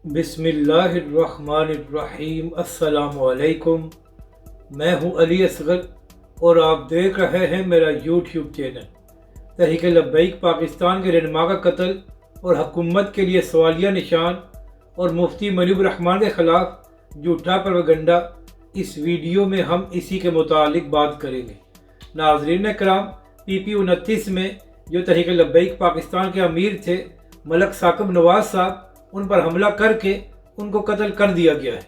बिस्मिल्लाहिर्रहमानिर्रहीम। अस्सलाम वालेकुम। मैं हूं अली असगर और आप देख रहे हैं मेरा यूट्यूब चैनल। तहरीक लब्बैक पाकिस्तान के रहनुमा का कत्ल और हुकूमत के लिए सवालिया निशान और मुफ्ती मुनीब रहमान के ख़िलाफ़ झूठा प्रोपेगेंडा, इस वीडियो में हम इसी के मुतालिक बात करेंगे। नाज़रीन कराम, PP 29 में जो तहरीक लब्बैक पाकिस्तान के अमीर थे मलक साकिब नवाज साहब, उन पर हमला करके उनको कत्ल कर दिया गया है।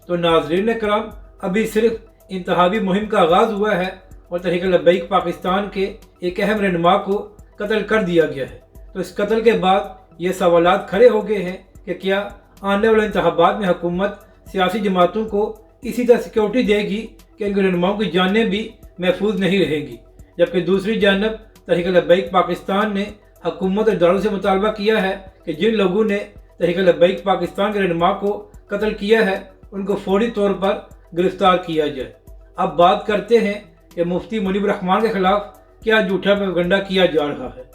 तो नाज़रीन कराम, अभी सिर्फ इंतहाबी मुहिम का आगाज़ हुआ है और तहरीक लब्बैक पाकिस्तान के एक अहम रहनुमा को कत्ल कर दिया गया है। तो इस कत्ल के बाद ये सवालात खड़े हो गए हैं कि क्या आने वाले इंतखाबात में हुकूमत सियासी जमातों को इसी तरह सिक्योरिटी देगी कि इनके रहनुमाओं की जानें भी महफूज नहीं रहेंगी, जबकि दूसरी जानब तहरीक लब्बैक पाकिस्तान ने हुकूमत और इदारों से मुतालबा किया है कि जिन लोगों ने तहरीक लब्बैक पाकिस्तान के रहनुमा को कत्ल किया है उनको फौरी तौर पर गिरफ्तार किया जाए। अब बात करते हैं कि मुफ्ती मुनीब रहमान के खिलाफ क्या झूठा प्रोपेगेंडा किया जा रहा है।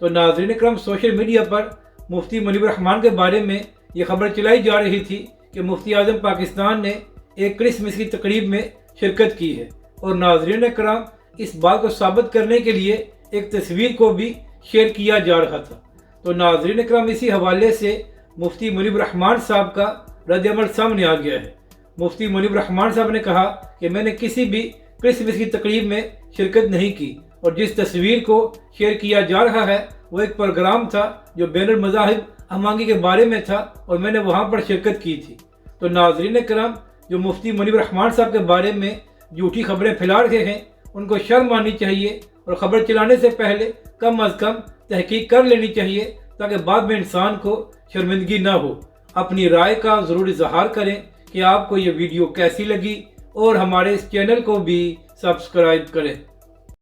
तो नाज़रीन करम, सोशल मीडिया पर मुफ्ती मुनीब रहमान के बारे में ये खबर चलाई जा रही थी कि मुफ्ती आज़म पाकिस्तान ने एक क्रिसमस की तकरीब में शिरकत की है और नाज़रीन करम, इस बात को साबित करने के लिए एक तस्वीर को भी शेयर किया जा रहा था। तो नाज़रीन करम, इसी हवाले से मुफ्ती मुनीब रहमान साहब का रद्द-ए-अमल सामने आ गया है। मुफ्ती मुनीब रहमान साहब ने कहा कि मैंने किसी भी क्रिसमस की तकरीब में शिरकत नहीं की और जिस तस्वीर को शेयर किया जा रहा है वो एक प्रोग्राम था जो बैनुल मज़ाहिब हमआहंगी के बारे में था और मैंने वहाँ पर शिरकत की थी। तो नाज़रीन करम, जो मुफ्ती मुनीब रहमान साहब के बारे में झूठी खबरें फैला रहे हैं उनको शर्म आनी चाहिए और ख़बर चलाने से पहले कम अज़ कम तहकीक कर लेनी चाहिए ताकि बाद में इंसान को शर्मिंदगी ना हो। अपनी राय का ज़रूर इज़हार करें कि आपको ये वीडियो कैसी लगी और हमारे इस चैनल को भी सब्सक्राइब करें।